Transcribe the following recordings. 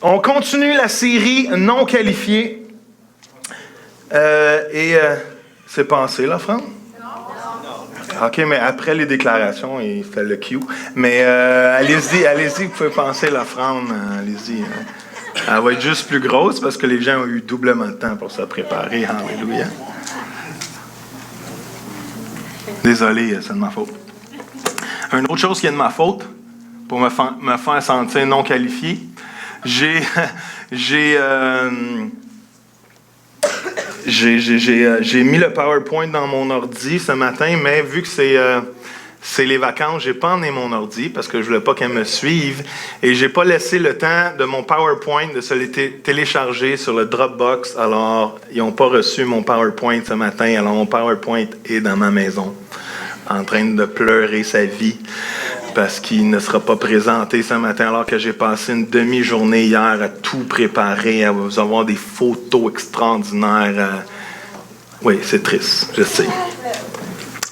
On continue la série non qualifiée. C'est passé l'offrande? OK, mais après les déclarations, il fait le cue. Mais allez-y, vous pouvez penser l'offrande. Allez-y. Elle va être juste plus grosse parce que les gens ont eu doublement de temps pour se préparer. Alléluia. Désolé, c'est de ma faute. Une autre chose qui est de ma faute, pour me faire sentir non qualifié, j'ai mis le PowerPoint dans mon ordi ce matin, mais vu que c'est les vacances, j'ai pas emmené mon ordi parce que je voulais pas qu'elle me suive et j'ai pas laissé le temps de mon PowerPoint de se le télécharger sur le Dropbox. Alors, ils n'ont pas reçu mon PowerPoint ce matin. Alors, mon PowerPoint est dans ma maison, en train de pleurer sa vie parce qu'il ne sera pas présenté ce matin alors que j'ai passé une demi-journée hier à tout préparer, à vous avoir des photos extraordinaires. Oui, c'est triste, je sais.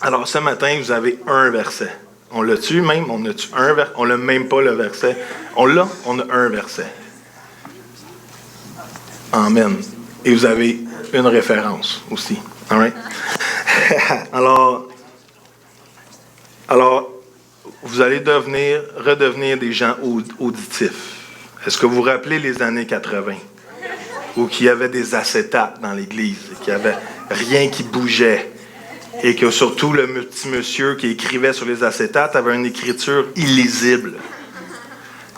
Alors, ce matin, vous avez un verset. On l'a-tu même? On a-tu un verset? On l'a même pas, le verset. On l'a? On a un verset. Amen. Et vous avez une référence aussi. All right? Alors, vous allez redevenir des gens auditifs. Est-ce que vous vous rappelez les années 80? Où il y avait des acétates dans l'église, et qu'il n'y avait rien qui bougeait. Et que surtout le petit monsieur qui écrivait sur les acétates avait une écriture illisible.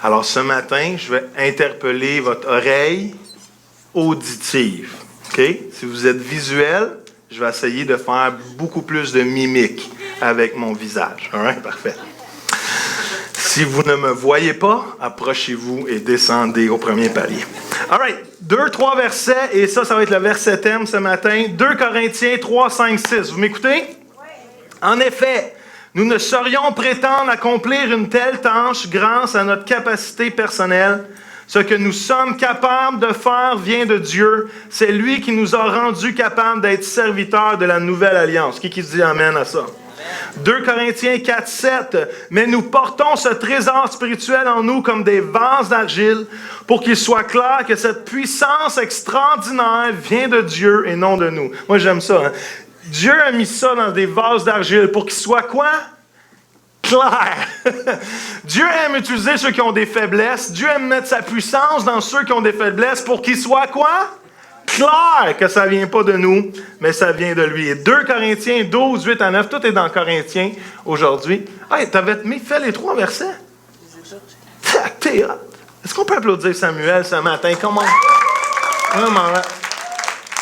Alors ce matin, je vais interpeller votre oreille auditive. Okay? Si vous êtes visuel, je vais essayer de faire beaucoup plus de mimiques avec mon visage. All right? Parfait. Si vous ne me voyez pas, approchez-vous et descendez au premier palier. All right. 2-3 versets, et ça va être le verset thème ce matin. 2 Corinthiens 3, 5, 6. Vous m'écoutez? Oui. En effet, nous ne saurions prétendre accomplir une telle tâche grâce à notre capacité personnelle. Ce que nous sommes capables de faire vient de Dieu. C'est lui qui nous a rendus capables d'être serviteurs de la nouvelle alliance. Qui dit amen à ça? 2 Corinthiens 4, 7. Mais nous portons ce trésor spirituel en nous comme des vases d'argile pour qu'il soit clair que cette puissance extraordinaire vient de Dieu et non de nous. Moi, j'aime ça. Hein? Dieu a mis ça dans des vases d'argile pour qu'il soit quoi? Clair. Dieu aime utiliser ceux qui ont des faiblesses. Dieu aime mettre sa puissance dans ceux qui ont des faiblesses pour qu'il soit quoi? Clair que ça ne vient pas de nous, mais ça vient de lui. Et 2 Corinthiens 12, 8 à 9, tout est dans Corinthiens aujourd'hui. Hey, t'avais fait les 3 versets? T'es hot. Est-ce qu'on peut applaudir Samuel ce matin? Comment? Vraiment.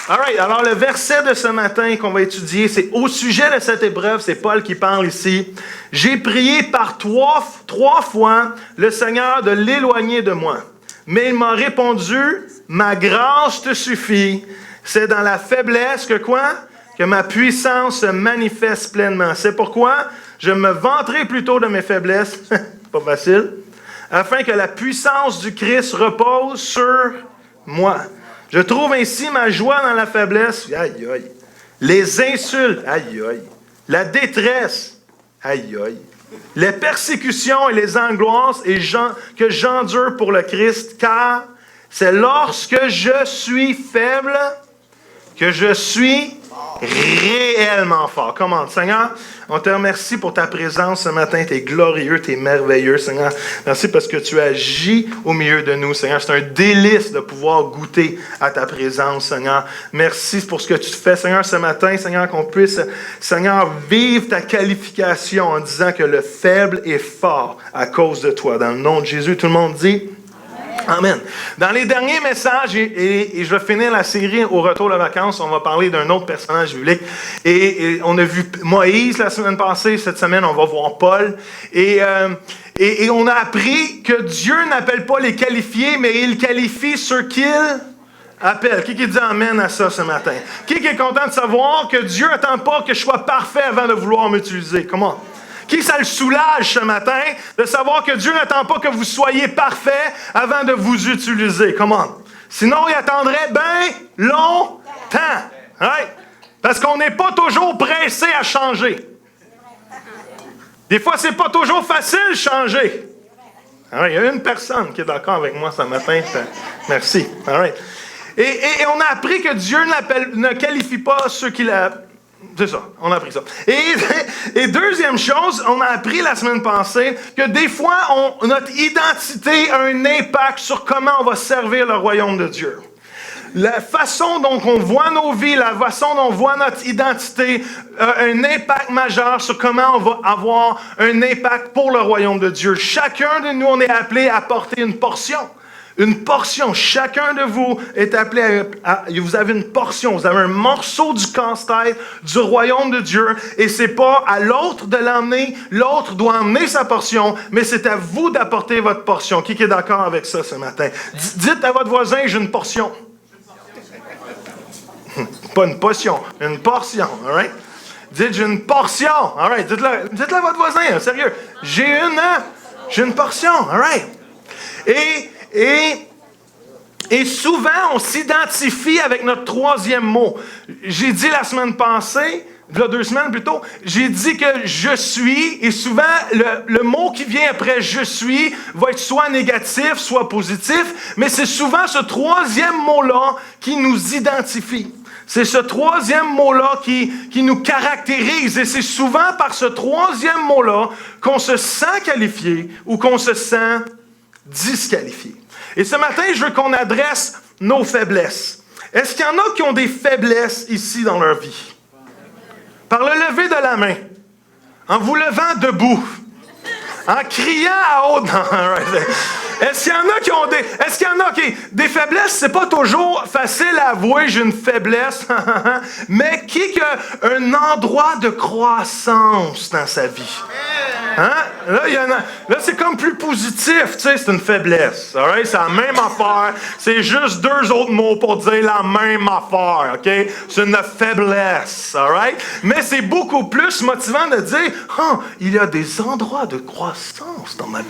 All right, alors le verset de ce matin qu'on va étudier, c'est au sujet de cette épreuve, c'est Paul qui parle ici. J'ai prié par trois fois le Seigneur de l'éloigner de moi. Mais il m'a répondu, ma grâce te suffit. C'est dans la faiblesse que quoi? Que ma puissance se manifeste pleinement. C'est pourquoi je me vanterai plutôt de mes faiblesses. Pas facile. Afin que la puissance du Christ repose sur moi. Je trouve ainsi ma joie dans la faiblesse. Aïe, aïe. Les insultes. Aïe, aïe. La détresse. Aïe, aïe. Les persécutions et les angoisses que j'endure pour le Christ, car c'est lorsque je suis faible que je suis réellement fort. Comment, Seigneur, on te remercie pour ta présence ce matin. Tu es glorieux, tu es merveilleux, Seigneur. Merci parce que tu agis au milieu de nous, Seigneur. C'est un délice de pouvoir goûter à ta présence, Seigneur. Merci pour ce que tu fais, Seigneur, ce matin, Seigneur, qu'on puisse, Seigneur, vivre ta qualification en disant que le faible est fort à cause de toi. Dans le nom de Jésus, tout le monde dit... Amen. Dans les derniers messages, et je vais finir la série au retour de vacances, on va parler d'un autre personnage biblique. Et on a vu Moïse la semaine passée, cette semaine on va voir Paul. Et on a appris que Dieu n'appelle pas les qualifiés, mais il qualifie ceux qu'il appelle. Qui dit amen à ça ce matin? Qui est content de savoir que Dieu n'attend pas que je sois parfait avant de vouloir m'utiliser? Comment? Qui ça le soulage ce matin de savoir que Dieu n'attend pas que vous soyez parfait avant de vous utiliser? Comment? Sinon, il attendrait bien longtemps. Right? Parce qu'on n'est pas toujours pressé à changer. Des fois, c'est pas toujours facile de changer. All right. Il y a une personne qui est d'accord avec moi ce matin. Merci. All right. Et on a appris que Dieu ne qualifie pas ceux qui la... C'est ça, on a appris ça. Et deuxième chose, on a appris la semaine passée que des fois, notre identité a un impact sur comment on va servir le royaume de Dieu. La façon dont on voit nos vies, la façon dont on voit notre identité a un impact majeur sur comment on va avoir un impact pour le royaume de Dieu. Chacun de nous, on est appelé à porter une portion. Une portion. Chacun de vous est appelé vous avez une portion, vous avez un morceau du casse-tête du royaume de Dieu et c'est pas à l'autre de l'emmener, l'autre doit emmener sa portion, mais c'est à vous d'apporter votre portion. Qui est d'accord avec ça ce matin? Dites à votre voisin, j'ai une portion. Pas une potion, une portion, all right? Dites, j'ai une portion, all right? Dites-le à votre voisin, sérieux. J'ai une portion, all right? Et souvent, on s'identifie avec notre troisième mot. J'ai dit la semaine passée, il y a 2 semaines plutôt, j'ai dit que je suis, et souvent, le mot qui vient après je suis va être soit négatif, soit positif, mais c'est souvent ce troisième mot-là qui nous identifie. C'est ce troisième mot-là qui nous caractérise, et c'est souvent par ce troisième mot-là qu'on se sent qualifié ou qu'on se sent disqualifié. Et ce matin, je veux qu'on adresse nos faiblesses. Est-ce qu'il y en a qui ont des faiblesses ici dans leur vie? Par le lever de la main, en vous levant debout, en criant à haute... Est-ce qu'il y en a qui ont des... Est-ce qu'il y en a qui... Des faiblesses, c'est pas toujours facile à avouer, j'ai une faiblesse, mais qui a un endroit de croissance dans sa vie? Hein? Là, c'est comme plus positif, tu sais, c'est une faiblesse. All right? C'est la même affaire. C'est juste 2 autres mots pour dire la même affaire, OK? C'est une faiblesse, all right? Mais c'est beaucoup plus motivant de dire, il y a des endroits de croissance dans ma vie.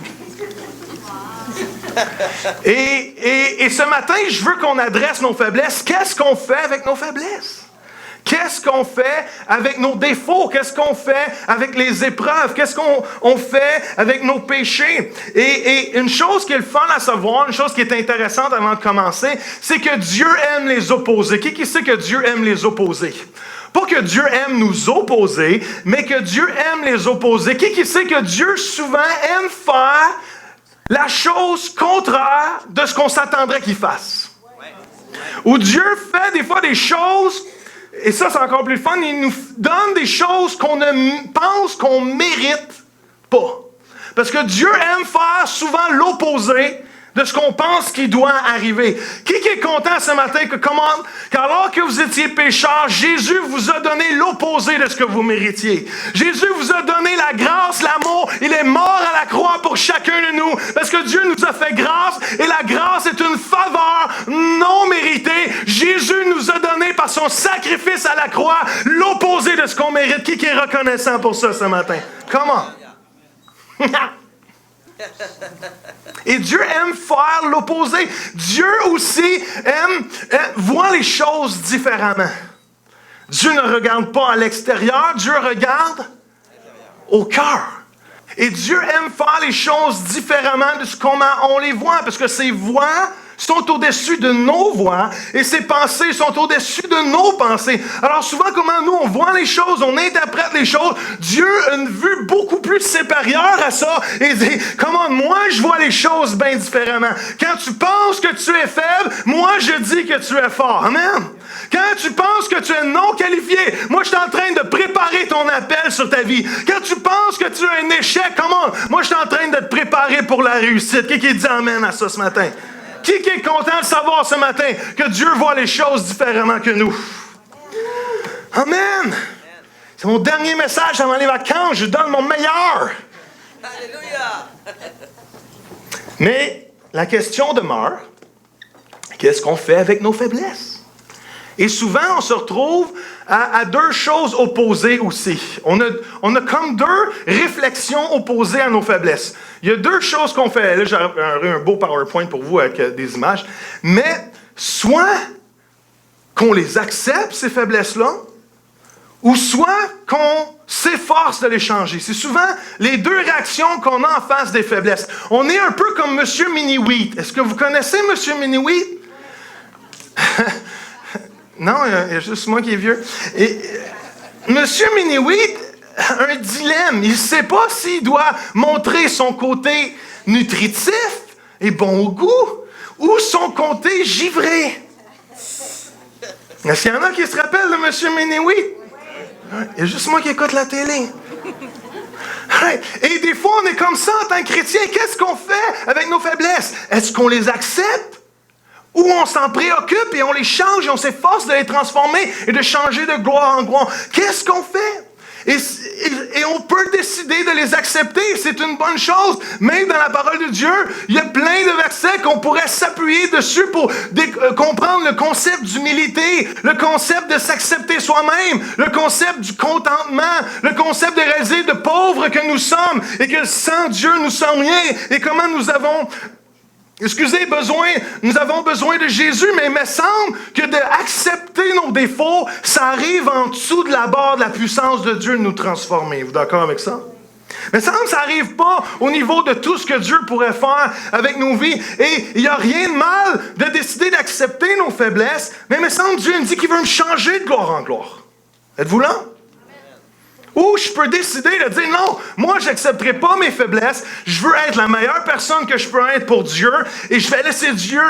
Et ce matin, je veux qu'on adresse nos faiblesses. Qu'est-ce qu'on fait avec nos faiblesses? Qu'est-ce qu'on fait avec nos défauts? Qu'est-ce qu'on fait avec les épreuves? Qu'est-ce qu'on fait avec nos péchés? Et une chose qui est le fun à savoir, une chose qui est intéressante avant de commencer, c'est que Dieu aime les opposés. Qui sait que Dieu aime les opposés? Pas que Dieu aime nous opposer, mais que Dieu aime les opposés. Qui sait que Dieu souvent aime faire la chose contraire de ce qu'on s'attendrait qu'il fasse? Ou Dieu fait des fois des choses... Et ça, c'est encore plus fun. Il nous donne des choses qu'on ne pense qu'on mérite pas. Parce que Dieu aime faire souvent l'opposé de ce qu'on pense qui doit arriver. Qui est content ce matin qu'alors que vous étiez pécheurs, Jésus vous a donné l'opposé de ce que vous méritiez. Jésus vous a donné la grâce, l'amour. Il est mort à la croix pour chacun de nous. Parce que Dieu nous a fait grâce. Et la grâce est une faveur non méritée. Jésus nous a donné par son sacrifice à la croix l'opposé de ce qu'on mérite. Qui est reconnaissant pour ça ce matin? Comment? Et Dieu aime faire l'opposé. Dieu aussi voit les choses différemment. Dieu ne regarde pas à l'extérieur, Dieu regarde au cœur. Et Dieu aime faire les choses différemment de comment on les voit, parce que ses voix sont au-dessus de nos voix et ses pensées sont au-dessus de nos pensées. Alors souvent, comment nous, on voit les choses, on interprète les choses, Dieu a une vue beaucoup plus supérieure à ça et dit, comment moi, je vois les choses bien différemment. Quand tu penses que tu es faible, moi, je dis que tu es fort. Amen. Quand tu penses que tu es non qualifié, moi, je suis en train de préparer ton appel sur ta vie. Quand tu penses que tu es un échec, moi, je suis en train de te préparer pour la réussite. Qui dit amen à ça ce matin? Qui est content de savoir ce matin que Dieu voit les choses différemment que nous? Amen! C'est mon dernier message avant les vacances. Je donne mon meilleur. Alléluia! Mais la question demeure, qu'est-ce qu'on fait avec nos faiblesses? Et souvent, on se retrouve à 2 choses opposées aussi. On a comme 2 réflexions opposées à nos faiblesses. Il y a 2 choses qu'on fait. Là, j'aurais un beau PowerPoint pour vous avec des images. Mais soit qu'on les accepte, ces faiblesses-là, ou soit qu'on s'efforce de les changer. C'est souvent les deux réactions qu'on a en face des faiblesses. On est un peu comme M. Mini-Wheat. Est-ce que vous connaissez M. Mini-Wheat? Non, il y a juste moi qui est vieux. Et M. Mini-Wheat a un dilemme. Il ne sait pas s'il doit montrer son côté nutritif et bon au goût ou son côté givré. Est-ce qu'il y en a qui se rappellent de M. Mini-Wheat? Il y a juste moi qui écoute la télé. Et des fois, on est comme ça en tant que chrétien. Qu'est-ce qu'on fait avec nos faiblesses? Est-ce qu'on les accepte? Ou on s'en préoccupe et on les change et on s'efforce de les transformer et de changer de gloire en gloire? Qu'est-ce qu'on fait? Et on peut décider de les accepter, c'est une bonne chose. Même dans la parole de Dieu, il y a plein de versets qu'on pourrait s'appuyer dessus pour comprendre le concept d'humilité, le concept de s'accepter soi-même, le concept du contentement, le concept de réaliser de pauvres que nous sommes et que sans Dieu nous sommes rien et comment nous avons... nous avons besoin de Jésus, mais il me semble que d'accepter nos défauts, ça arrive en dessous de la barre de la puissance de Dieu de nous transformer. Vous êtes d'accord avec ça? Mais il me semble que ça n'arrive pas au niveau de tout ce que Dieu pourrait faire avec nos vies. Et il n'y a rien de mal de décider d'accepter nos faiblesses, mais il me semble que Dieu me dit qu'il veut me changer de gloire en gloire. Êtes-vous là? Ou je peux décider de dire non, moi je n'accepterai pas mes faiblesses, je veux être la meilleure personne que je peux être pour Dieu et je vais laisser Dieu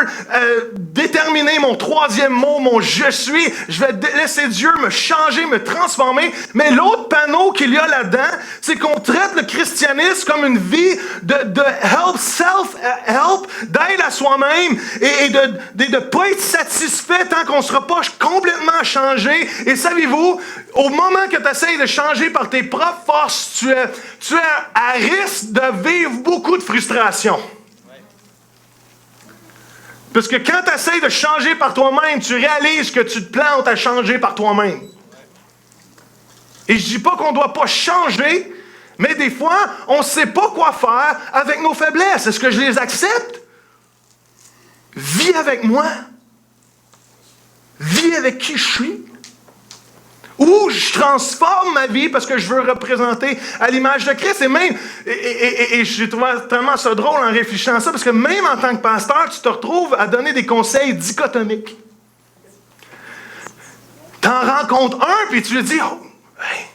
déterminer mon troisième mot, mon je suis, je vais laisser Dieu me changer, me transformer. Mais l'autre panneau qu'il y a là-dedans, c'est qu'on traite le christianisme comme une vie de help, self-help, d'aide à soi-même et de ne pas être satisfait tant qu'on ne sera pas complètement changé. Et savez-vous, au moment que tu essaies de changer par tes propres forces, tu es à risque de vivre beaucoup de frustration. Parce que quand tu essaies de changer par toi-même, tu réalises que tu te plantes à changer par toi-même. Et je ne dis pas qu'on ne doit pas changer, mais des fois, on ne sait pas quoi faire avec nos faiblesses. Est-ce que je les accepte? Vis avec moi. Vis avec qui je suis. Ou je transforme ma vie parce que je veux représenter à l'image de Christ. Et même, et j'ai trouvé tellement ça drôle en réfléchissant à ça, parce que même en tant que pasteur, tu te retrouves à donner des conseils dichotomiques. Tu en rencontres un, puis tu lui dis, oh, hey,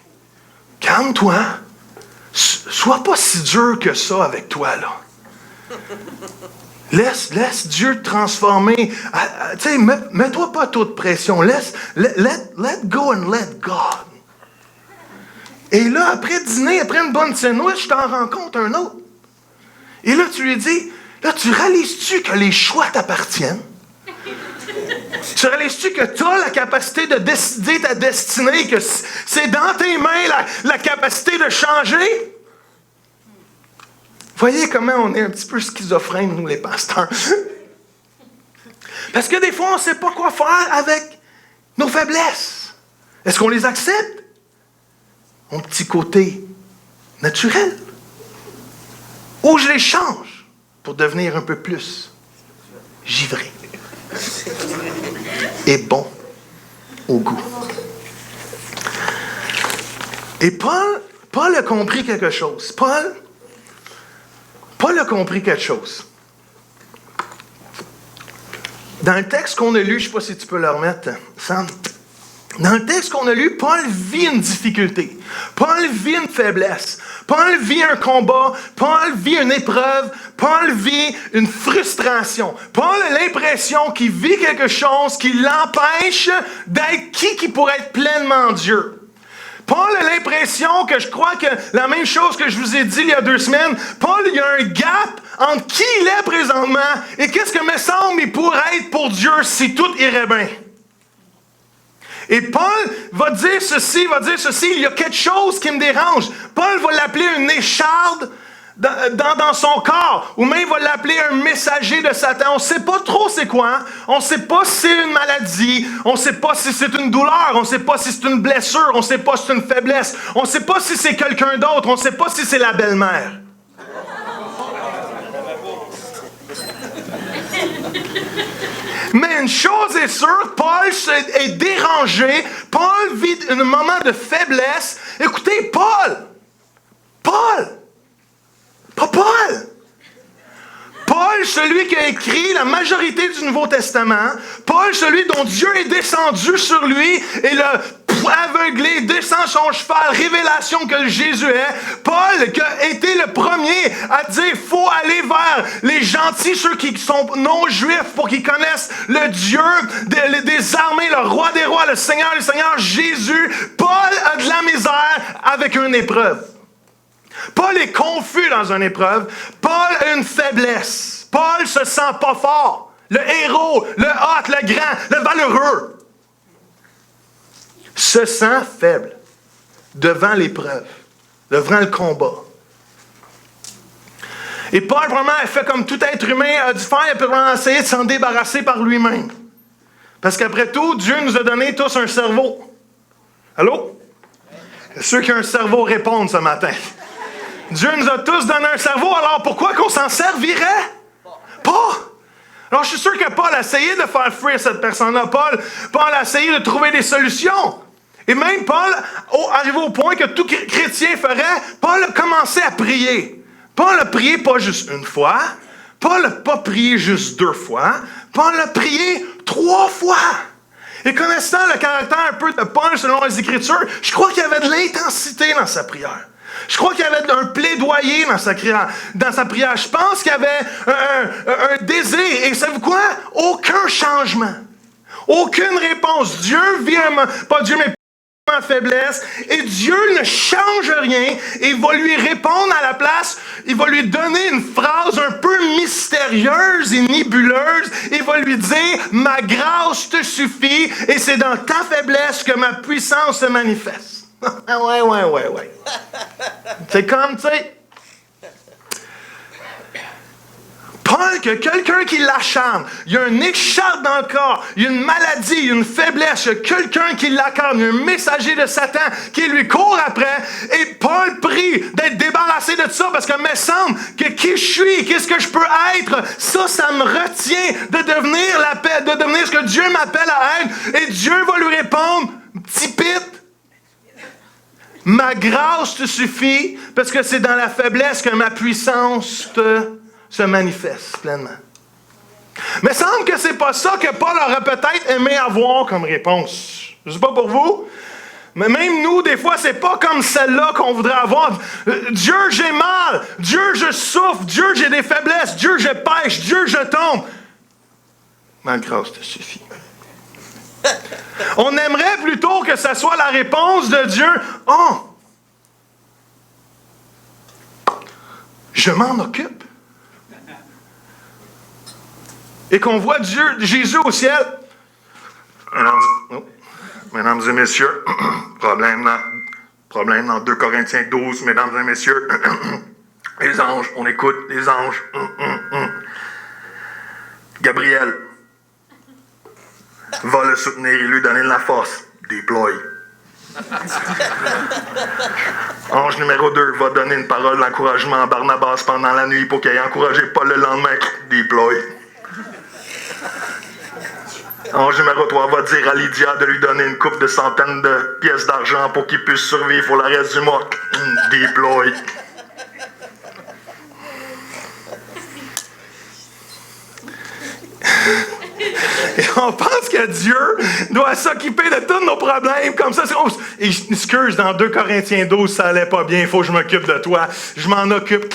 calme-toi, sois pas si dur que ça avec toi, là. Laisse Dieu te transformer. Tu sais, mets-toi pas trop de pression. Let go and let God. Et là, après dîner, après une bonne sandwich, je t'en rencontre un autre. Et là, tu lui dis, là, tu réalises-tu que les choix t'appartiennent? Tu réalises-tu que tu as la capacité de décider ta destinée, que c'est dans tes mains la capacité de changer? Voyez comment on est un petit peu schizophrènes, nous, les pasteurs. Parce que des fois, on ne sait pas quoi faire avec nos faiblesses. Est-ce qu'on les accepte? Mon petit côté naturel. Ou je les change pour devenir un peu plus givré et bon au goût. Et Paul a compris quelque chose. Paul a compris quelque chose. Dans le texte qu'on a lu, je ne sais pas si tu peux le remettre, Sam. Dans le texte qu'on a lu, Paul vit une difficulté. Paul vit une faiblesse. Paul vit un combat. Paul vit une épreuve. Paul vit une frustration. Paul a l'impression qu'il vit quelque chose qui l'empêche d'être qui pourrait être pleinement Dieu. Paul a l'impression que je crois que la même chose que je vous ai dit il y a 2 semaines, Paul, il y a un gap entre qui il est présentement et qu'est-ce que me semble il pourrait être pour Dieu si tout irait bien. Et Paul va dire ceci, il y a quelque chose qui me dérange. Paul va l'appeler une écharde dans son corps, ou même il va l'appeler un messager de Satan. On ne sait pas trop c'est quoi. On ne sait pas si c'est une maladie. On ne sait pas si c'est une douleur. On ne sait pas si c'est une blessure. On ne sait pas si c'est une faiblesse. On ne sait pas si c'est quelqu'un d'autre. On ne sait pas si c'est la belle-mère. Mais une chose est sûre, Paul est dérangé. Paul vit un moment de faiblesse. Écoutez, Paul, pas Paul. Paul, celui qui a écrit la majorité du Nouveau Testament. Paul, celui dont Dieu est descendu sur lui et l'a aveuglé, descend son cheval, révélation que Jésus est. Paul, qui a été le premier à dire, faut aller vers les gentils, ceux qui sont non-juifs, pour qu'ils connaissent le Dieu des armées, le roi des rois, le Seigneur Jésus. Paul a de la misère avec une épreuve. Paul est confus dans une épreuve. Paul a une faiblesse. Paul se sent pas fort. Le héros, le hot, le grand, le valeureux se sent faible devant l'épreuve, devant le combat. Et Paul, vraiment, a fait comme tout être humain a dû faire, il a vraiment essayé de s'en débarrasser par lui-même. Parce qu'après tout, Dieu nous a donné tous un cerveau. Allô? Ceux qui ont un cerveau répondent ce matin. Dieu nous a tous donné un cerveau, alors pourquoi qu'on s'en servirait? Pas! Alors je suis sûr que Paul a essayé de faire fuir cette personne-là. Paul a essayé de trouver des solutions. Et même Paul, arrivé au point que tout chrétien ferait, Paul a commencé à prier. Paul a prié pas juste une fois. Paul n'a pas prié juste 2 fois. Paul a prié 3 fois. Et connaissant le caractère un peu de Paul selon les Écritures, je crois qu'il y avait de l'intensité dans sa prière. Je crois qu'il y avait un plaidoyer dans sa prière. Je pense qu'il y avait un désir. Et savez-vous quoi? Aucun changement. Aucune réponse. Dieu vient, pas Dieu, mais ma faiblesse. Et Dieu ne change rien. Et il va lui répondre à la place. Il va lui donner une phrase un peu mystérieuse et nébuleuse. Il va lui dire, ma grâce te suffit. Et c'est dans ta faiblesse que ma puissance se manifeste. Ouais. C'est comme, tu sais. Paul, que quelqu'un qui l'acharne, il y a un écharpe dans le corps, il y a une maladie, il y a une faiblesse, il y a quelqu'un qui l'accarne, il y a un messager de Satan qui lui court après, et Paul prie d'être débarrassé de ça, parce que me semble que qui je suis, qu'est-ce que je peux être, ça me retient de devenir la paix, de devenir ce que Dieu m'appelle à être, et Dieu va lui répondre, petit pit, ma grâce te suffit, parce que c'est dans la faiblesse que ma puissance se manifeste pleinement. Mais il semble que c'est pas ça que Paul aurait peut-être aimé avoir comme réponse. Je ne sais pas pour vous, mais même nous, des fois, c'est pas comme celle-là qu'on voudrait avoir. Dieu, j'ai mal. Dieu, je souffre. Dieu, j'ai des faiblesses. Dieu, je pêche. Dieu, je tombe. Ma grâce te suffit. On aimerait plutôt que ça soit la réponse de Dieu. Oh! Je m'en occupe. Et qu'on voit Jésus au ciel. Mesdames et messieurs, problème dans 2 Corinthiens 12, mesdames et messieurs, les anges, on écoute les anges. Gabriel va le soutenir et lui donner de la force. Déploie. Ange numéro 2 va donner une parole d'encouragement à Barnabas pendant la nuit pour qu'il ait encouragé Paul le lendemain. Déploie. Ange numéro 3 va dire à Lydia de lui donner une coupe de centaines de pièces d'argent pour qu'il puisse survivre pour le reste du mois. Déploie. Et on pense que Dieu doit s'occuper de tous nos problèmes comme ça. Et excuse, dans 2 Corinthiens 12, ça allait pas bien, il faut que je m'occupe de toi. Je m'en occupe.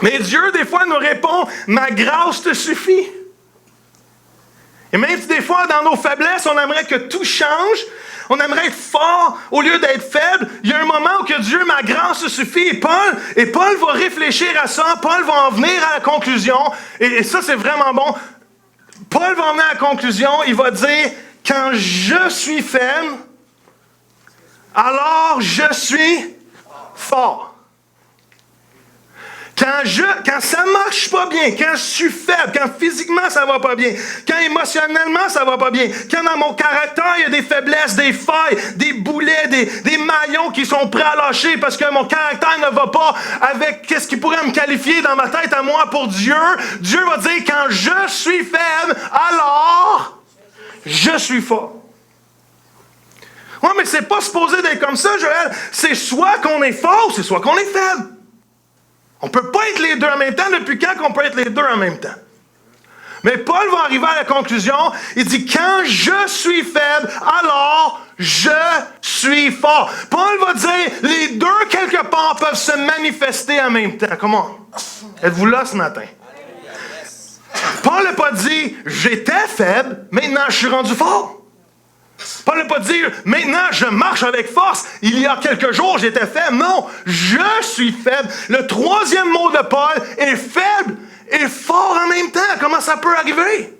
Mais Dieu, des fois, nous répond, ma grâce te suffit. Et même si des fois, dans nos faiblesses, on aimerait que tout change, on aimerait être fort au lieu d'être faible, il y a un moment où que Dieu, ma grâce te suffit. Et Paul va réfléchir à ça, Paul va en venir à la conclusion, et ça, c'est vraiment bon. Paul va en venir à la conclusion, il va dire, quand je suis faible, alors je suis fort. Quand ça marche pas bien, quand je suis faible, quand physiquement ça va pas bien, quand émotionnellement ça va pas bien, quand dans mon caractère il y a des faiblesses, des failles, des boulets, des maillons qui sont prêts à lâcher parce que mon caractère ne va pas avec qu'est-ce qui pourrait me qualifier dans ma tête à moi pour Dieu, Dieu va dire quand je suis faible, alors je suis fort. Oui, mais c'est pas supposé d'être comme ça, Joël. C'est soit qu'on est fort, c'est soit qu'on est faible. On ne peut pas être les deux en même temps. Depuis quand qu'on peut être les deux en même temps? Mais Paul va arriver à la conclusion. Il dit, quand je suis faible, alors je suis fort. Paul va dire, les deux, quelque part, peuvent se manifester en même temps. Comment? Êtes-vous là ce matin? Paul n'a pas dit, j'étais faible, maintenant je suis rendu fort. Paul n'a pas dit, maintenant je marche avec force. Il y a quelques jours, j'étais faible. Non, je suis faible. Le troisième mot de Paul est faible et fort en même temps. Comment ça peut arriver?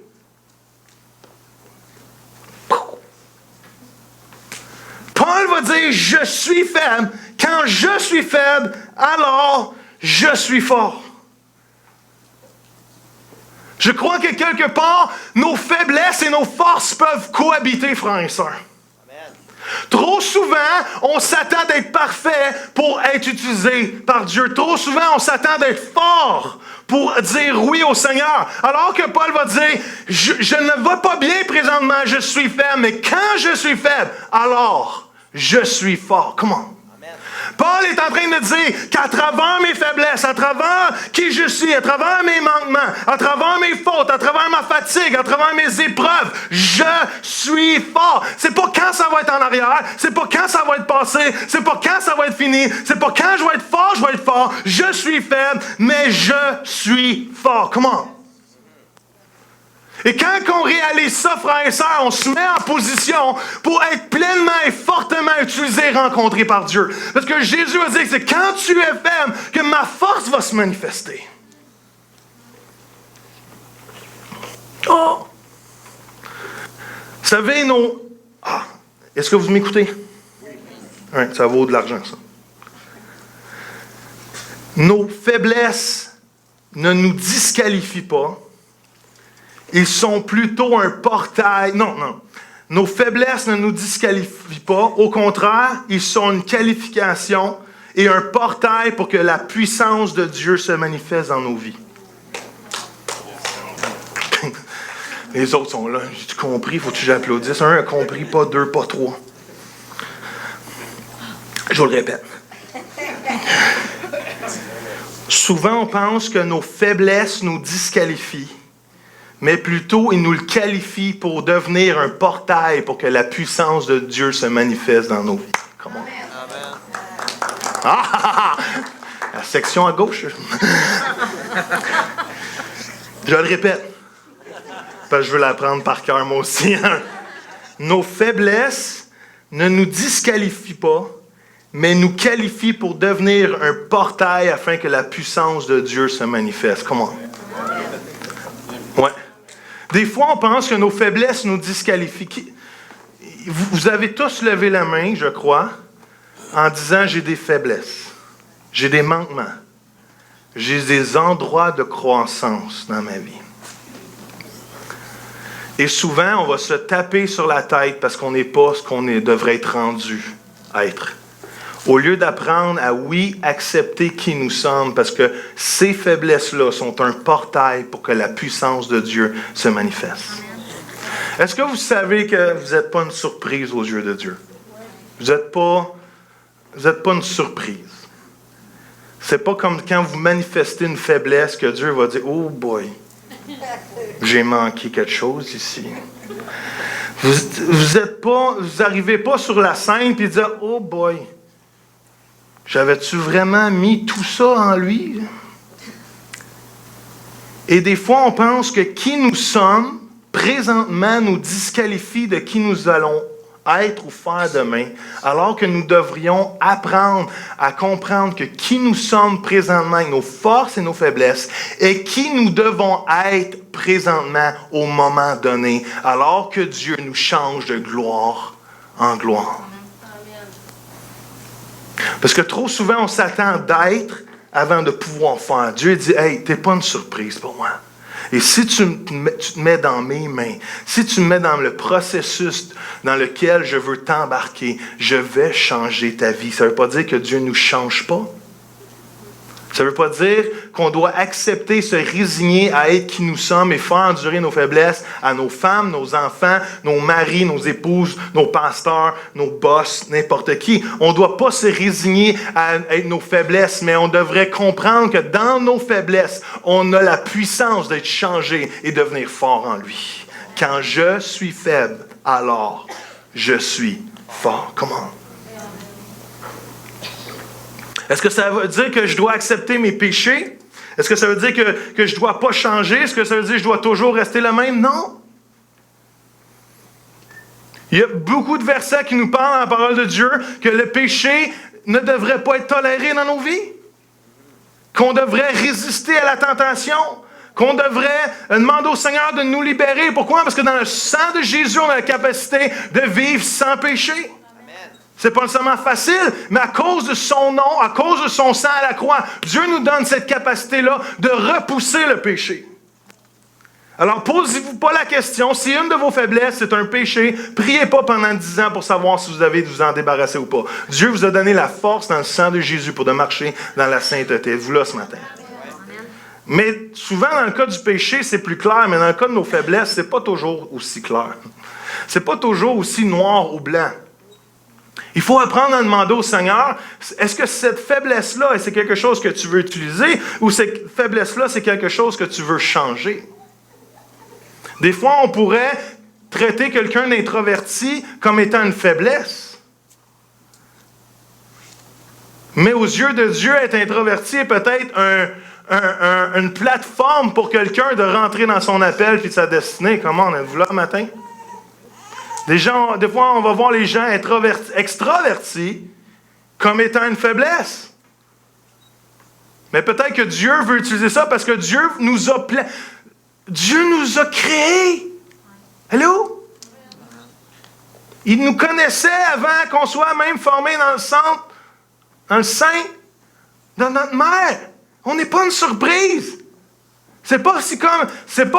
Paul va dire, je suis faible. Quand je suis faible, alors je suis fort. Je crois que quelque part, nos faiblesses et nos forces peuvent cohabiter, frères et sœurs. Amen. Trop souvent, on s'attend d'être parfait pour être utilisé par Dieu. Trop souvent, on s'attend d'être fort pour dire oui au Seigneur. Alors que Paul va dire, je ne vais pas bien présentement, je suis faible, mais quand je suis faible, alors je suis fort. Comment? Paul est en train de dire qu'à travers mes faiblesses, à travers qui je suis, à travers mes manquements, à travers mes fautes, à travers ma fatigue, à travers mes épreuves, je suis fort. C'est pas quand ça va être en arrière, c'est pas quand ça va être passé, c'est pas quand ça va être fini, c'est pas quand je vais être fort, je vais être fort. Je suis faible, mais je suis fort. Comment? Et quand on réalise ça, frères et sœurs, on se met en position pour être pleinement et fortement utilisé et rencontré par Dieu. Parce que Jésus a dit que c'est quand tu es faible que ma force va se manifester. Oh! Vous savez, est-ce que vous m'écoutez? Oui, ça vaut de l'argent, ça. Nos faiblesses ne nous disqualifient pas. Ils sont plutôt un portail. Non. Nos faiblesses ne nous disqualifient pas. Au contraire, ils sont une qualification et un portail pour que la puissance de Dieu se manifeste dans nos vies. Les autres sont là. J'ai-tu compris? Faut-tu que j'applaudisse? Un a compris, pas deux, pas trois. Je vous le répète. Souvent, on pense que nos faiblesses nous disqualifient. Mais plutôt, il nous le qualifie pour devenir un portail pour que la puissance de Dieu se manifeste dans nos vies. Comment? La section à gauche. Je le répète, parce que je veux l'apprendre par cœur moi aussi. Nos faiblesses ne nous disqualifient pas, mais nous qualifient pour devenir un portail afin que la puissance de Dieu se manifeste. Comment? Ouais. Des fois, on pense que nos faiblesses nous disqualifient. Vous avez tous levé la main, je crois, en disant « j'ai des faiblesses, j'ai des manquements, j'ai des endroits de croissance dans ma vie ». Et souvent, on va se taper sur la tête parce qu'on n'est pas ce qu'on devrait être rendu à être. Au lieu d'apprendre à, oui, accepter qui nous sommes, parce que ces faiblesses-là sont un portail pour que la puissance de Dieu se manifeste. Est-ce que vous savez que vous n'êtes pas une surprise aux yeux de Dieu? Vous n'êtes pas une surprise. C'est pas comme quand vous manifestez une faiblesse que Dieu va dire « Oh boy, j'ai manqué quelque chose ici. » Vous n'arrivez pas sur la scène et dire « Oh boy, j'avais-tu vraiment mis tout ça en lui? » Et des fois, on pense que qui nous sommes, présentement, nous disqualifie de qui nous allons être ou faire demain, alors que nous devrions apprendre à comprendre que qui nous sommes présentement, avec nos forces et nos faiblesses, et qui nous devons être présentement au moment donné, alors que Dieu nous change de gloire en gloire. Parce que trop souvent, on s'attend d'être avant de pouvoir faire. Dieu dit, hey, t'es pas une surprise pour moi. Et si tu te mets dans mes mains, si tu me mets dans le processus dans lequel je veux t'embarquer, je vais changer ta vie. Ça ne veut pas dire que Dieu ne nous change pas. Ça ne veut pas dire qu'on doit accepter, se résigner à être qui nous sommes et faire endurer nos faiblesses à nos femmes, nos enfants, nos maris, nos épouses, nos pasteurs, nos boss, n'importe qui. On ne doit pas se résigner à être nos faiblesses, mais on devrait comprendre que dans nos faiblesses, on a la puissance d'être changé et devenir fort en lui. Quand je suis faible, alors je suis fort. Comment? Est-ce que ça veut dire que je dois accepter mes péchés? Est-ce que ça veut dire que je ne dois pas changer? Est-ce que ça veut dire que je dois toujours rester le même? Non. Il y a beaucoup de versets qui nous parlent dans la parole de Dieu que le péché ne devrait pas être toléré dans nos vies. Qu'on devrait résister à la tentation. Qu'on devrait demander au Seigneur de nous libérer. Pourquoi? Parce que dans le sang de Jésus, on a la capacité de vivre sans péché. C'est pas seulement facile, mais à cause de son nom, à cause de son sang à la croix, Dieu nous donne cette capacité-là de repousser le péché. Alors, posez-vous pas la question, si une de vos faiblesses, c'est un péché, priez pas pendant 10 ans pour savoir si vous avez de vous en débarrasser ou pas. Dieu vous a donné la force dans le sang de Jésus pour de marcher dans la sainteté. Vous là ce matin. Mais souvent, dans le cas du péché, c'est plus clair, mais dans le cas de nos faiblesses, c'est pas toujours aussi clair. C'est pas toujours aussi noir ou blanc. Il faut apprendre à demander au Seigneur, est-ce que cette faiblesse-là, c'est quelque chose que tu veux utiliser ou cette faiblesse-là, c'est quelque chose que tu veux changer? Des fois, on pourrait traiter quelqu'un d'introverti comme étant une faiblesse. Mais aux yeux de Dieu, être introverti est peut-être une plateforme pour quelqu'un de rentrer dans son appel et de sa destinée. Comment on êtes-vous là le matin? Des fois, on va voir les gens extravertis comme étant une faiblesse. Mais peut-être que Dieu veut utiliser ça parce que Dieu nous a créés. Allô? Il nous connaissait avant qu'on soit même formés dans le sein de notre mère. On n'est pas une surprise. C'est pas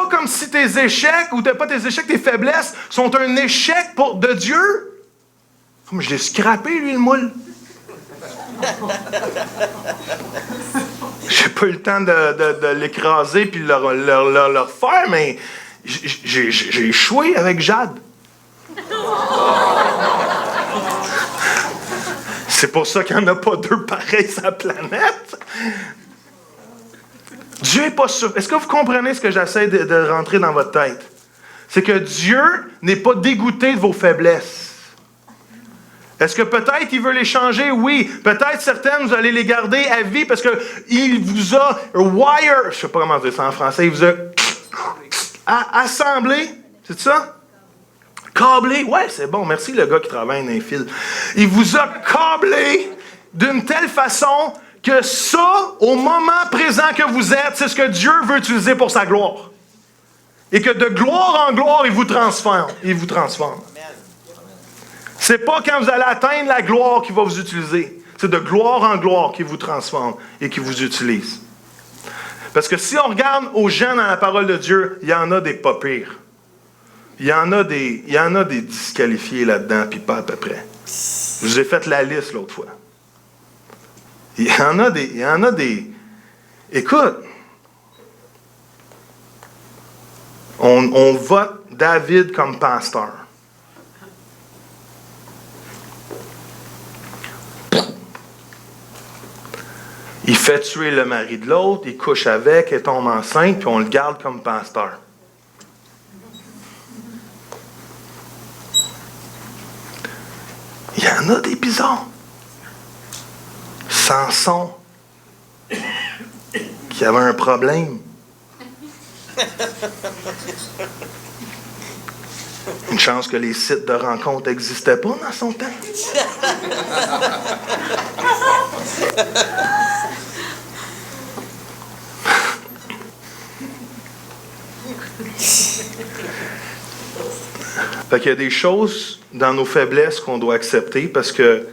comme si tes échecs, ou pas tes échecs, tes faiblesses, sont un échec de Dieu. Comme je l'ai scrappé, lui, le moule. J'ai pas eu le temps de l'écraser puis le refaire, mais j'ai échoué avec Jade. C'est pour ça qu'il n'y en a pas deux pareils sur la planète. Dieu n'est pas sûr. Est-ce que vous comprenez ce que j'essaie de rentrer dans votre tête? C'est que Dieu n'est pas dégoûté de vos faiblesses. Est-ce que peut-être il veut les changer? Oui. Peut-être certaines, vous allez les garder à vie parce qu'il vous a je ne sais pas comment dire ça en français, il vous a assemblé. C'est ça? Câblé. Ouais, c'est bon. Merci le gars qui travaille dans les fils. Il vous a câblé d'une telle façon que ça, au moment présent que vous êtes, c'est ce que Dieu veut utiliser pour sa gloire. Et que de gloire en gloire, il vous transforme. Il vous transforme. C'est pas quand vous allez atteindre la gloire qu'il va vous utiliser. C'est de gloire en gloire qu'il vous transforme et qu'il vous utilise. Parce que si on regarde aux gens dans la parole de Dieu, il y en a des pas pires. Il y en a des disqualifiés là-dedans, puis pas à peu près. Je vous ai fait la liste l'autre fois. Il y en a des... Écoute, on vote David comme pasteur. Il fait tuer le mari de l'autre, il couche avec, elle tombe enceinte, puis on le garde comme pasteur. Il y en a des bizarres. Samson, qui avait un problème. Une chance que les sites de rencontres n'existaient pas dans son temps. Fait qu'il y a des choses dans nos faiblesses qu'on doit accepter parce que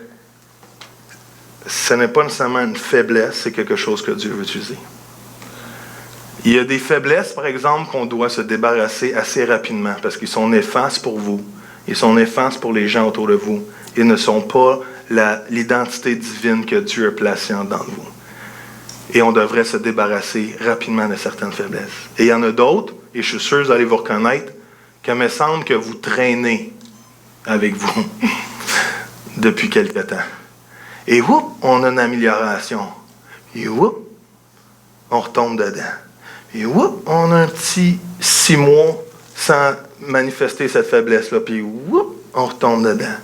ce n'est pas nécessairement une faiblesse, c'est quelque chose que Dieu veut utiliser. Il y a des faiblesses, par exemple, qu'on doit se débarrasser assez rapidement parce qu'ils sont néfastes pour vous. Ils sont néfastes pour les gens autour de vous. Ils ne sont pas l'identité divine que Dieu a placée en dedans de vous. Et on devrait se débarrasser rapidement de certaines faiblesses. Et il y en a d'autres, et je suis sûr que vous allez vous reconnaître, qu'il me semble que vous traînez avec vous depuis quelque temps. Et whoop, on a une amélioration. Et whoop, on retombe dedans. Et whoop, on a un petit 6 mois sans manifester cette faiblesse-là. Puis whoop, on retombe dedans.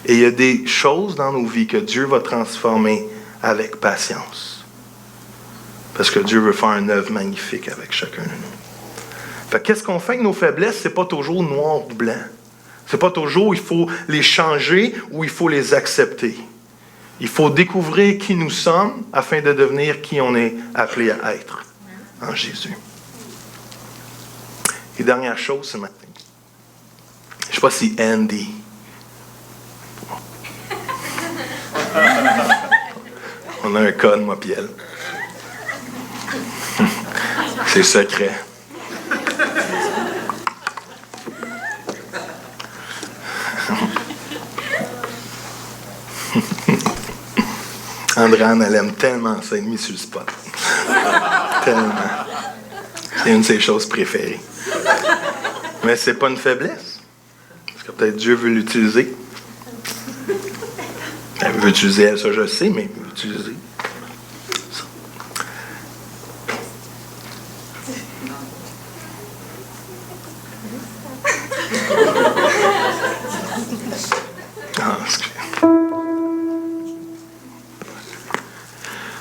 Et il y a des choses dans nos vies que Dieu va transformer avec patience. Parce que Dieu veut faire une œuvre magnifique avec chacun de nous. Fait qu'est-ce qu'on fait avec nos faiblesses? C'est pas toujours noir ou blanc. C'est pas toujours il faut les changer ou il faut les accepter. Il faut découvrir qui nous sommes afin de devenir qui on est appelé à être en Jésus. Et dernière chose ce matin. Je ne sais pas si Andy. On a un code, moi puis elle. C'est secret. Andréane, elle aime tellement ça, mis sur le spot. Tellement. C'est une de ses choses préférées. Mais c'est pas une faiblesse. Parce que peut-être Dieu veut l'utiliser. Elle veut utiliser elle, ça je sais, mais il veut utiliser ça. Ah, excusez.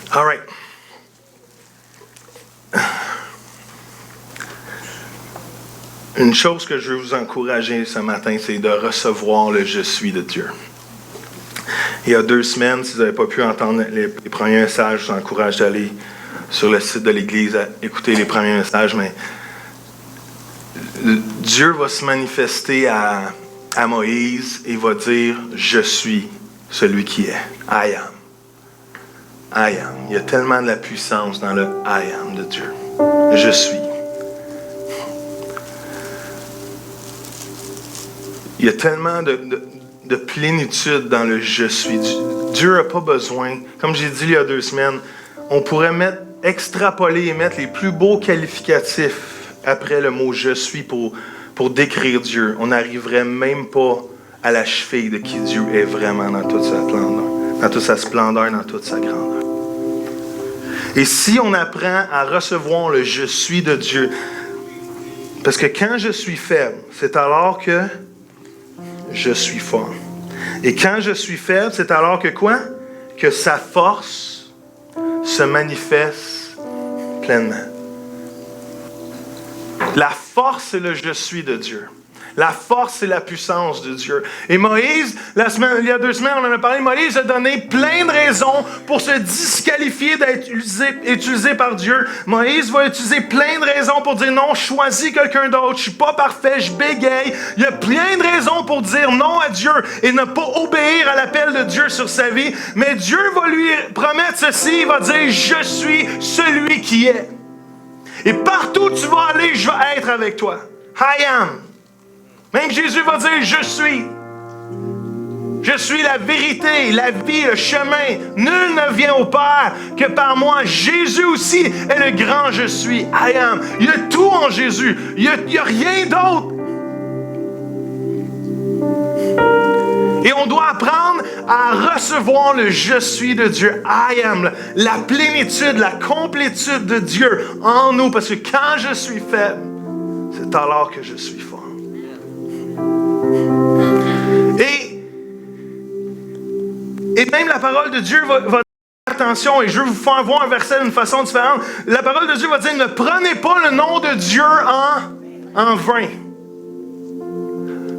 All right. Une chose que je veux vous encourager ce matin, c'est de recevoir le « Je suis » de Dieu. Il y a 2 semaines, si vous n'avez pas pu entendre les premiers messages, je vous encourage d'aller sur le site de l'Église à écouter les premiers messages, mais Dieu va se manifester à Moïse et va dire « Je suis celui qui est. I am. I am. » Il y a tellement de la puissance dans le « I am » de Dieu. Je suis. Il y a tellement de plénitude dans le « je suis ». Dieu n'a pas besoin, comme j'ai dit il y a 2 semaines, on pourrait extrapoler et mettre les plus beaux qualificatifs après le mot « je suis » pour décrire Dieu. On n'arriverait même pas à la cheville de qui Dieu est vraiment dans toute sa splendeur, dans toute sa grandeur. Et si on apprend à recevoir le « je suis » de Dieu, parce que quand je suis faible, c'est alors que je suis fort. Et quand je suis faible, c'est alors que quoi? Que sa force se manifeste pleinement. La force, c'est le « je suis » de Dieu. La force, c'est la puissance de Dieu. Et Moïse, il y a 2 semaines, on en a parlé, Moïse a donné plein de raisons pour se disqualifier d'être utilisé par Dieu. Moïse va utiliser plein de raisons pour dire non, je choisis quelqu'un d'autre, je suis pas parfait, je bégaye. Il y a plein de raisons pour dire non à Dieu et ne pas obéir à l'appel de Dieu sur sa vie. Mais Dieu va lui promettre ceci, il va dire, je suis celui qui est. Et partout où tu vas aller, je vais être avec toi. I am. Même Jésus va dire, je suis. Je suis la vérité, la vie, le chemin. Nul ne vient au Père que par moi. Jésus aussi est le grand je suis. I am. Il y a tout en Jésus. Il y a rien d'autre. Et on doit apprendre à recevoir le je suis de Dieu. I am. La plénitude, la complétude de Dieu en nous. Parce que quand je suis faible, c'est alors que je suis fort. Et même la parole de Dieu va dire, attention, et je veux vous faire voir un verset d'une façon différente. La parole de Dieu va dire, ne prenez pas le nom de Dieu en vain.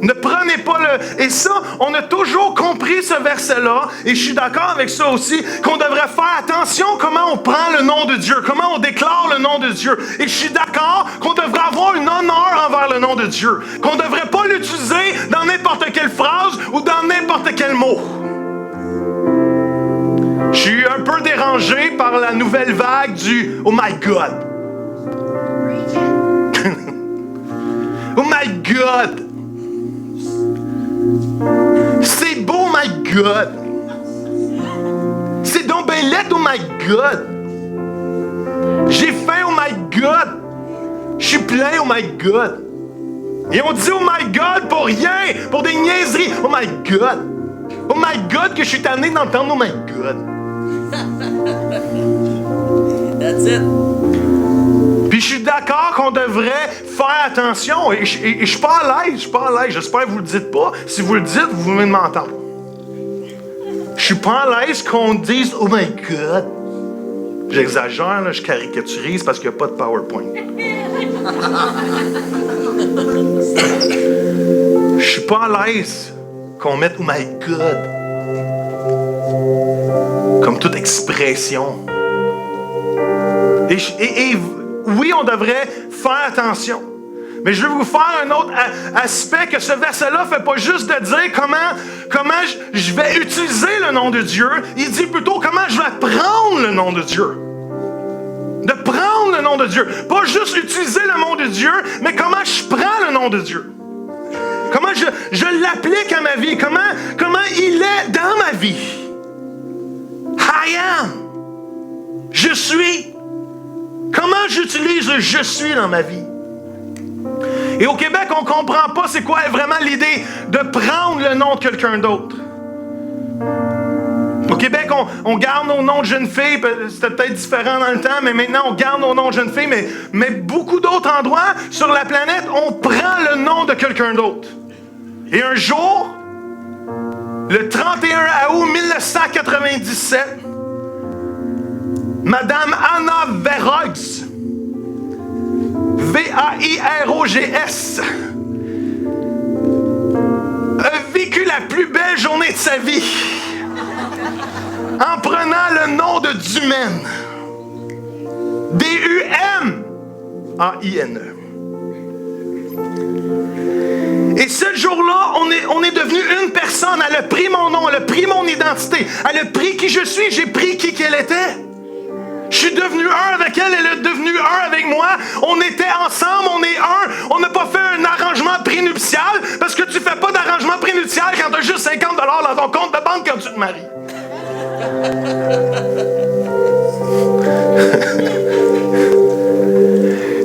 Ne prenez pas le... Et ça, on a toujours compris ce verset-là, et je suis d'accord avec ça aussi, qu'on devrait faire attention comment on prend le nom de Dieu, comment on déclare le nom de Dieu. Et je suis d'accord qu'on devrait avoir un honneur envers le nom de Dieu, qu'on ne devrait pas l'utiliser dans n'importe quelle phrase ou dans n'importe quel mot. Je suis un peu dérangé par la nouvelle vague du « Oh my God ». Oh my God! C'est beau, oh my God! C'est donc ben laid, oh my God! J'ai faim, oh my God! Je suis plein, oh my God! Et on dit oh my God pour rien, pour des niaiseries. Oh my God! Oh my God que je suis tanné d'entendre oh my God! That's it. Puis je suis d'accord qu'on devrait faire attention. Et je suis pas à l'aise, J'espère que vous le dites pas. Si vous le dites, vous venez de m'entendre. Je suis pas à l'aise qu'on dise oh my God. J'exagère, là, je caricaturise parce qu'il n'y a pas de PowerPoint. Je suis pas à l'aise qu'on mette oh my God comme toute expression. Et oui, on devrait faire attention. Mais je vais vous faire un autre aspect que ce verset-là ne fait pas juste de dire comment je vais utiliser le nom de Dieu. Il dit plutôt comment je vais prendre le nom de Dieu. De prendre le nom de Dieu. Pas juste utiliser le nom de Dieu, mais comment je prends le nom de Dieu. Comment je l'applique à ma vie. Comment il est dans ma vie. I am. Je suis. Comment j'utilise le « je suis » dans ma vie? Et au Québec, on ne comprend pas c'est quoi vraiment l'idée de prendre le nom de quelqu'un d'autre. Au Québec, on garde nos noms de jeunes filles. C'était peut-être différent dans le temps, mais maintenant, on garde nos noms de jeunes filles. Mais beaucoup d'autres endroits sur la planète, on prend le nom de quelqu'un d'autre. Et un jour, le 31 août 1997, Madame Anna Vairogs, V-A-I-R-O-G-S, a vécu la plus belle journée de sa vie en prenant le nom de Dumaine. D-U-M-A-I-N-E. Et ce jour-là, on est devenu une personne. Elle a pris mon nom, elle a pris mon identité, elle a pris qui je suis, j'ai pris qui qu'elle était. Je suis devenu un avec elle, elle est devenue un avec moi. On était ensemble, on est un. On n'a pas fait un arrangement prénuptial parce que tu fais pas d'arrangement prénuptial quand tu as juste 50$ dans ton compte de banque quand tu te maries.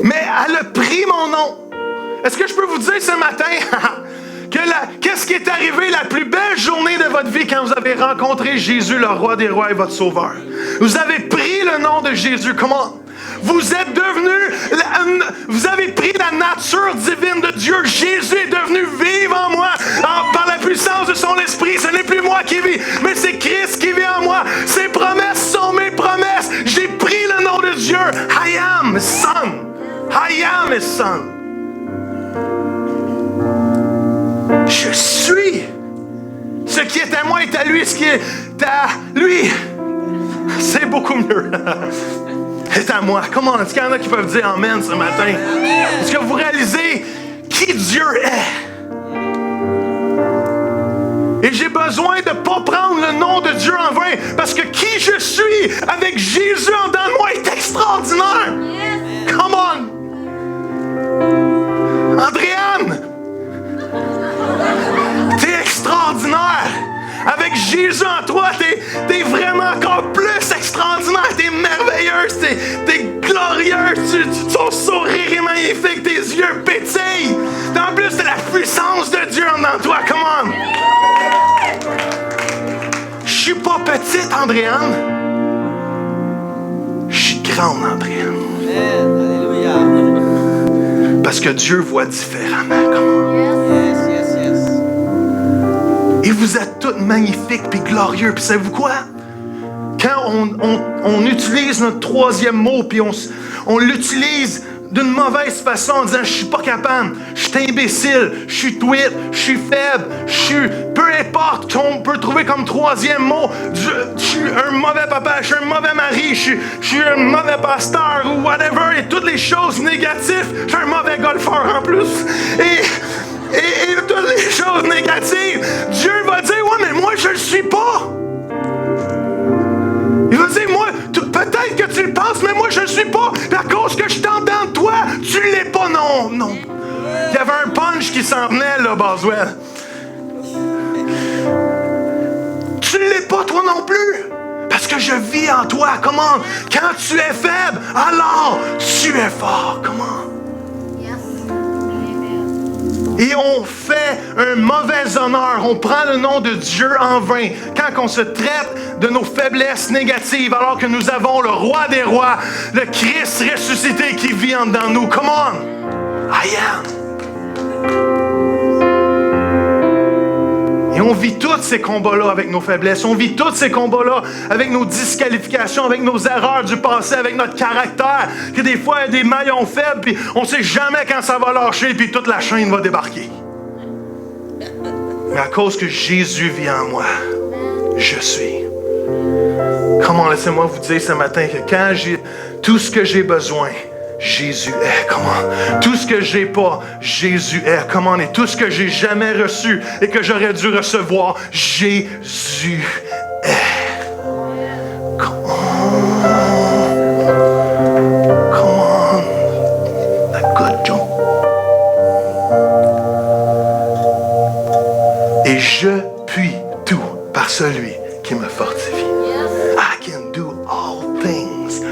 Mais elle a pris mon nom. Est-ce que je peux vous dire ce matin qu'est-ce qui est arrivé la plus belle journée de votre vie quand vous avez rencontré Jésus, le roi des rois et votre sauveur? Vous avez pris le nom de Jésus. Comment? Vous êtes devenu, vous avez pris la nature divine de Dieu. Jésus est devenu vivre en moi par la puissance de son esprit. Ce n'est plus moi qui vis, mais c'est Christ qui vit en moi. Ses promesses sont mes promesses. J'ai pris le nom de Dieu. I am his son. I am his son. Je suis. Ce qui est à moi est à lui. Ce qui est à lui, c'est beaucoup mieux. C'est à moi. Comment est-ce qu'il y en a qui peuvent dire Amen ce matin? Est-ce que vous réalisez qui Dieu est? Et j'ai besoin de ne pas prendre le nom de Dieu en vain, parce que qui je suis avec Jésus en dedans de moi est extraordinaire. Come on! Andréane! T'es extraordinaire! Avec Jésus en toi, t'es vraiment encore plus extraordinaire. T'es merveilleuse, t'es glorieuse. Ton sourire est magnifique, tes yeux pétillent. En plus, t'as la puissance de Dieu en toi. Come on! Je suis pas petite, Andréane. Je suis grande, Andréane. Alléluia. Parce que Dieu voit différemment. Come on. Et vous êtes toutes magnifiques puis glorieux. Puis savez-vous quoi? Quand on utilise notre troisième mot puis on l'utilise d'une mauvaise façon en disant « je suis pas capable, je suis imbécile, je suis tweet, je suis faible, je suis... » Peu importe qu'on peut trouver comme troisième mot, je suis un mauvais papa, je suis un mauvais mari, je suis un mauvais pasteur ou whatever, et toutes les choses négatives, je suis un mauvais golfeur en plus. Et toutes les choses négatives, Dieu va dire « ouais, mais moi, je le suis pas. » Il va dire, moi, peut-être que tu le penses, mais moi, je ne suis pas. À cause que je t'entends de toi, tu ne l'es pas, non, non. Il y avait un punch qui s'en venait, là, Boswell. Tu ne l'es pas, toi non plus. Parce que je vis en toi. Comment? Quand tu es faible, alors tu es fort. Comment? Et on fait un mauvais honneur. On prend le nom de Dieu en vain. Quand on se traite de nos faiblesses négatives, alors que nous avons le roi des rois, le Christ ressuscité qui vit en dedans nous. Come on! I am. Et on vit tous ces combats-là avec nos faiblesses. On vit tous ces combats-là avec nos disqualifications, avec nos erreurs du passé, avec notre caractère. Que des fois, il y a des maillons faibles, puis on ne sait jamais quand ça va lâcher, puis toute la chaîne va débarquer. Mais à cause que Jésus vit en moi, je suis. Comment, laissez-moi vous dire ce matin que quand j'ai tout ce que j'ai besoin, Jésus est. Comment? Tout ce que j'ai pas, Jésus est. Comment? Et tout ce que j'ai jamais reçu et que j'aurais dû recevoir, Jésus est. Come on. That good jump. Et je puis tout par celui qui me fortifie. I can do all things.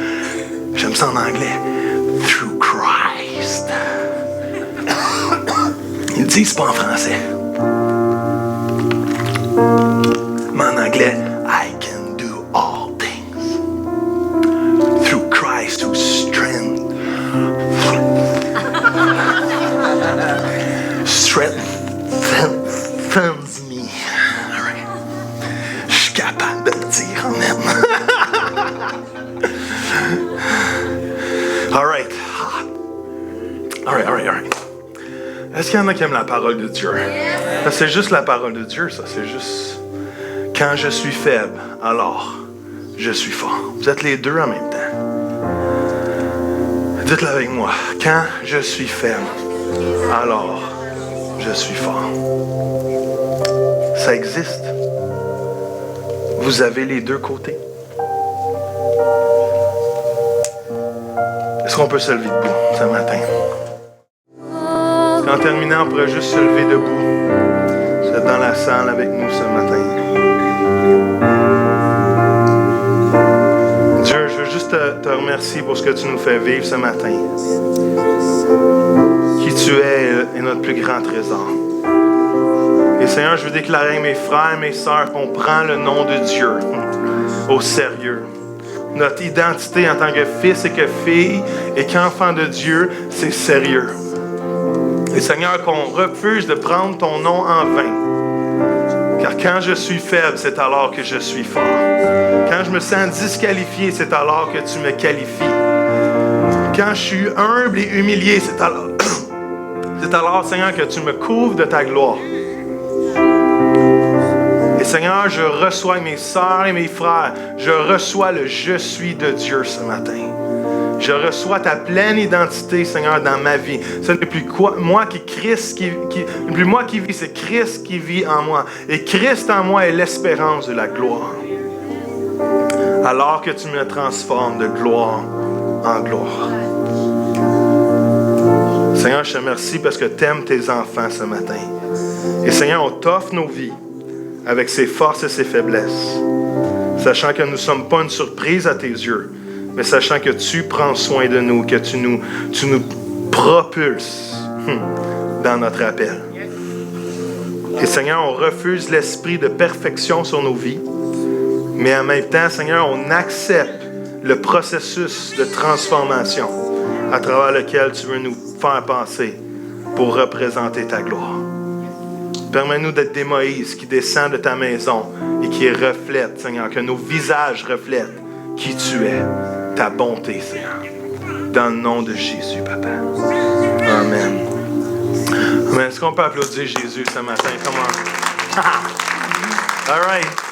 J'aime ça en anglais. Through Christ. Ils le disent pas en français. Mais en anglais, I can do all things. Through Christ who strengthens me. All right. Je suis capable de le dire en même. All right. Est-ce qu'il y en a qui aiment la parole de Dieu? Ça, c'est juste la parole de Dieu, ça. C'est juste... Quand je suis faible, alors je suis fort. Vous êtes les deux en même temps. Dites-le avec moi. Quand je suis faible, alors je suis fort. Ça existe. Vous avez les deux côtés. Est-ce qu'on peut se lever debout ce matin? En terminant, on pourrait juste se lever debout. Vous êtes dans la salle avec nous ce matin. Dieu, je veux juste te remercier pour ce que tu nous fais vivre ce matin. Qui tu es est notre plus grand trésor. Et Seigneur, je veux déclarer à mes frères et mes sœurs qu'on prend le nom de Dieu au sérieux. Notre identité en tant que fils et que fille et qu'enfant de Dieu, c'est sérieux. Et Seigneur, qu'on refuse de prendre ton nom en vain. Car quand je suis faible, c'est alors que je suis fort. Quand je me sens disqualifié, c'est alors que tu me qualifies. Quand je suis humble et humilié, c'est alors, Seigneur, que tu me couvres de ta gloire. Et Seigneur, je reçois mes sœurs et mes frères, je reçois le je suis de Dieu ce matin. Je reçois ta pleine identité, Seigneur, dans ma vie. Ce n'est plus moi qui plus moi qui vis, c'est Christ qui vit en moi. Et Christ en moi est l'espérance de la gloire. Alors que tu me transformes de gloire en gloire. Seigneur, je te remercie parce que tu aimes tes enfants ce matin. Et Seigneur, on t'offre nos vies avec ses forces et ses faiblesses, sachant que nous ne sommes pas une surprise à tes yeux, mais sachant que tu prends soin de nous, que tu nous propulses dans notre appel. Et Seigneur, on refuse l'esprit de perfection sur nos vies, mais en même temps, Seigneur, on accepte le processus de transformation à travers lequel tu veux nous faire passer pour représenter ta gloire. Permets-nous d'être des Moïse qui descendent de ta maison et qui reflètent, Seigneur, que nos visages reflètent qui tu es, ta bonté, Seigneur. Dans le nom de Jésus, Papa. Amen. Amen. Est-ce qu'on peut applaudir Jésus ce matin? Come on. All right.